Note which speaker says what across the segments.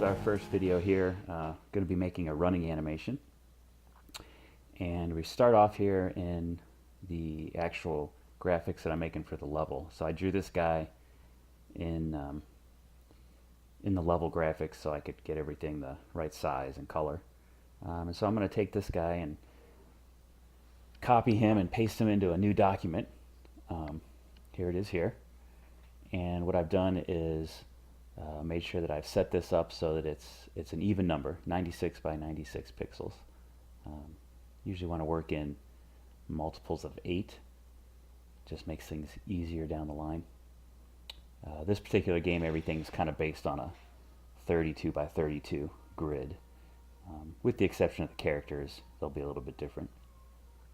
Speaker 1: is our first video here. Going to be making a running animation. And we start off here in the actual graphics that I'm making for the level. So I drew this guy in the level graphics so I could get everything the right size and color. And so I'm going to take this guy and copy him and paste him into a new document. Here it is here. And what I've done is made sure that I've set this up so that it's an even number, 96 by 96 pixels. Usually want to work in multiples of 8. Just makes things easier down the line. This particular game, everything's kind of based on a 32 by 32 grid. With the exception of the characters, they'll be a little bit different.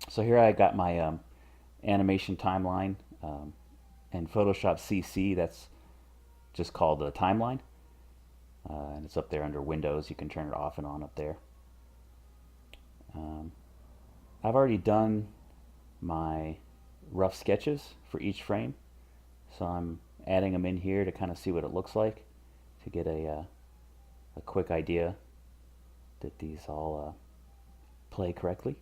Speaker 1: So here I got my animation timeline. And Photoshop CC, that's just called the timeline. And it's up there under Windows. You can turn it off and on up there. I've already done my rough sketches for each frame. So I'm adding them in here to kind of see what it looks like, to get a quick idea that these all play correctly.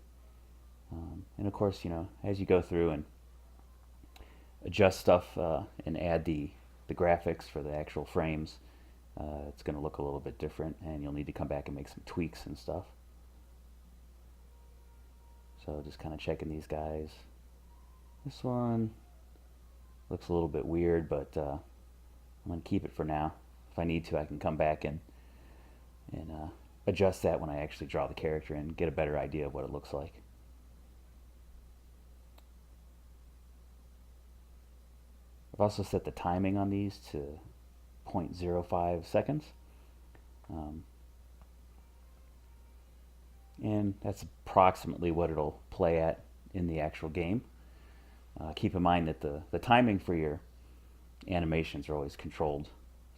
Speaker 1: And of course, you know, as you go through and adjust stuff and add the graphics for the actual frames, it's going to look a little bit different, and you'll need to come back and make some tweaks and stuff. So just kind of checking these guys. This one looks a little bit weird, but I'm going to keep it for now. If I need to, I can come back and adjust that when I actually draw the character and get a better idea of what it looks like. I've also set the timing on these to 0.05 seconds. And that's approximately what it'll play at in the actual game. Keep in mind that the timing for your animations are always controlled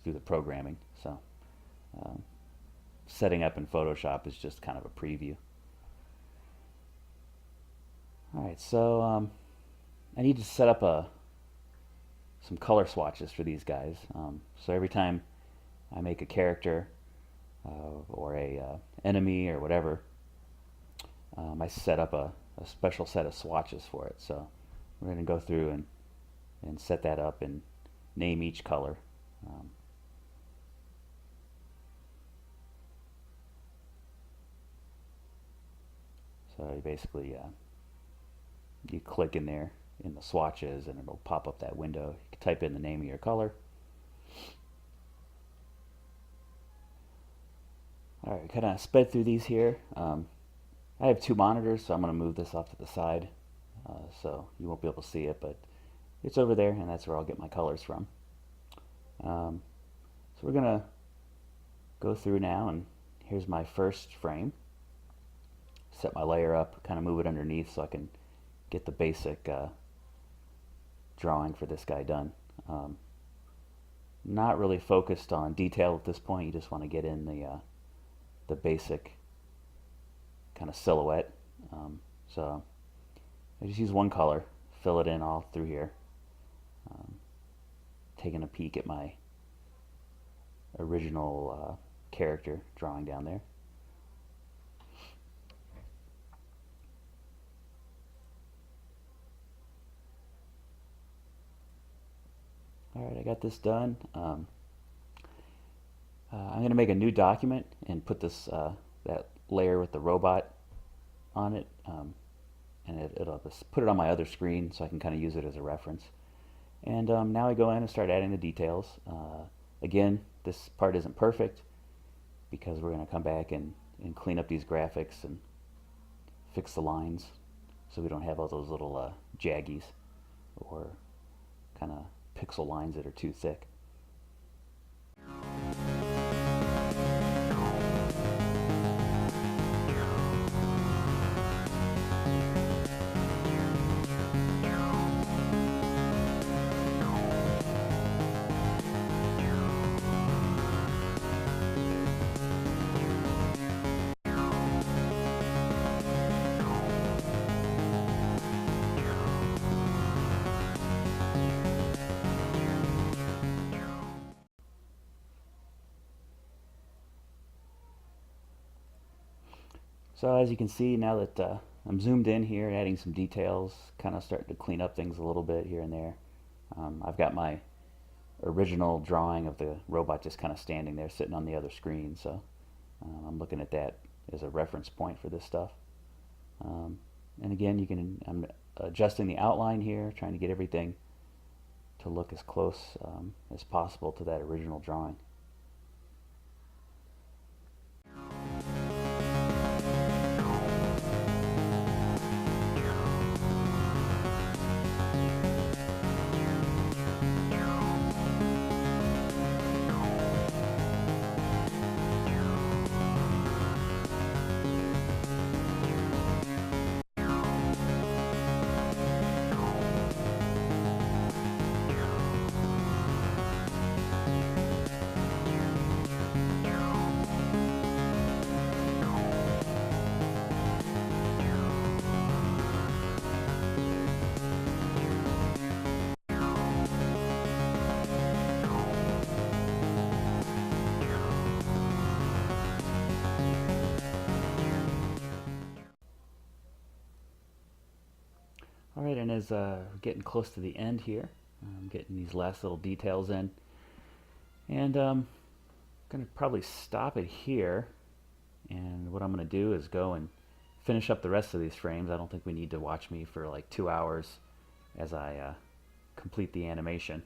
Speaker 1: through the programming. So setting up in Photoshop is just kind of a preview. Alright, so I need to set up some color swatches for these guys. So every time I make a character or a enemy or whatever, I set up a special set of swatches for it. So we're going to go through and set that up and name each color. So you basically you click in there in the swatches and it'll pop up that window. You can type in the name of your color. Alright, kind of sped through these here. I have two monitors, so I'm going to move this off to the side so you won't be able to see it, but it's over there, and that's where I'll get my colors from. So we're going to go through now, and here's my first frame. Set my layer up, kind of move it underneath so I can get the basic drawing for this guy done. Not really focused on detail at this point. You just want to get in the basic kind of silhouette. So I just use one color, fill it in all through here. Taking a peek at my original character drawing down there. Alright, I got this done. I'm going to make a new document and put this that layer with the robot on it, and it'll just put it on my other screen so I can kind of use it as a reference. And now I go in and start adding the details. Again, this part isn't perfect because we're going to come back and clean up these graphics and fix the lines so we don't have all those little jaggies or kind of pixel lines that are too thick. So as you can see, now that I'm zoomed in here, adding some details, kind of starting to clean up things a little bit here and there. I've got my original drawing of the robot just kind of standing there sitting on the other screen, so I'm looking at that as a reference point for this stuff. And again, I'm adjusting the outline here, trying to get everything to look as close as possible to that original drawing. Alright, and as we're getting close to the end here, I'm getting these last little details in. And I'm going to probably stop it here. And what I'm going to do is go and finish up the rest of these frames. I don't think we need to watch me for like 2 hours as I complete the animation.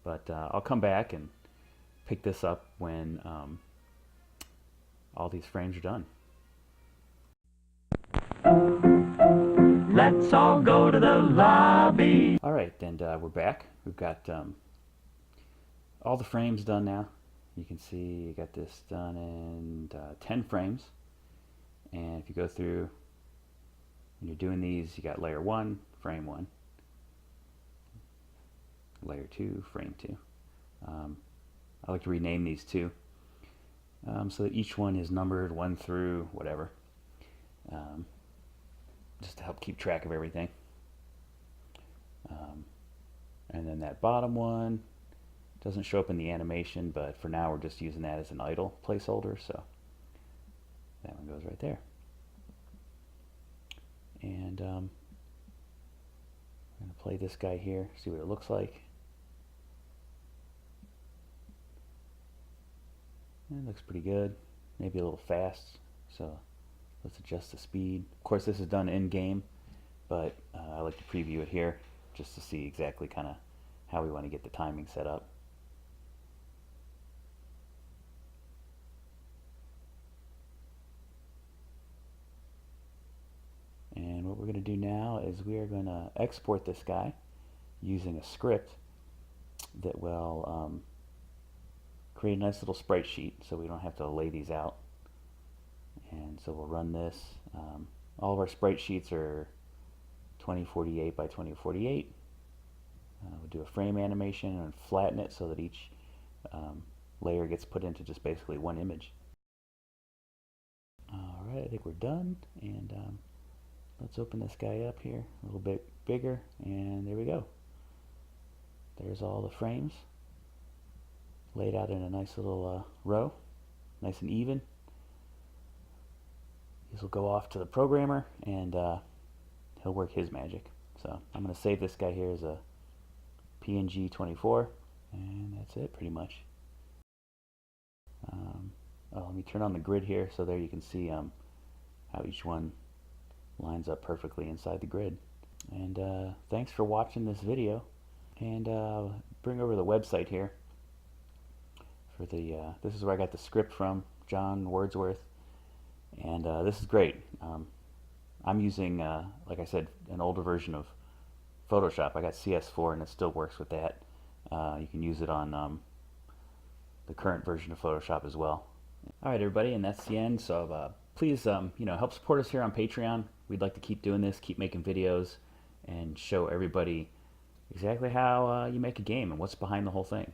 Speaker 1: But I'll come back and pick this up when all these frames are done.
Speaker 2: Let's all go to the lobby.
Speaker 1: Alright, and we're back. We've got all the frames done now. You can see you got this done in 10 frames. And if you go through, when you're doing these, you got layer 1, frame 1. Layer 2, frame 2. I like to rename these too, so that each one is numbered 1 through whatever. Just to help keep track of everything. And then that bottom one doesn't show up in the animation, but for now we're just using that as an idle placeholder, so that one goes right there. And I'm going to play this guy here, see what it looks like. It looks pretty good, maybe a little fast, so let's adjust the speed. Of course, this is done in-game, but I like to preview it here just to see exactly kind of how we want to get the timing set up. And what we're going to do now is we are going to export this guy using a script that will create a nice little sprite sheet so we don't have to lay these out. And so we'll run this. All of our sprite sheets are 2048 by 2048. We'll do a frame animation and flatten it so that each layer gets put into just basically one image. Alright, I think we're done, and let's open this guy up here a little bit bigger, and there we go. There's all the frames laid out in a nice little row, nice and even. These will go off to the programmer, and he'll work his magic. So I'm going to save this guy here as a PNG 24, and that's it pretty much. Let me turn on the grid here, so there you can see how each one lines up perfectly inside the grid. And thanks for watching this video, and bring over the website here for the this is where I got the script from, John Wordsworth. And this is great. I'm using, like I said, an older version of Photoshop. I got CS4 and it still works with that. You can use it on the current version of Photoshop as well. Alright everybody, and that's the end. So please help support us here on Patreon. We'd like to keep doing this, keep making videos, and show everybody exactly how you make a game and what's behind the whole thing.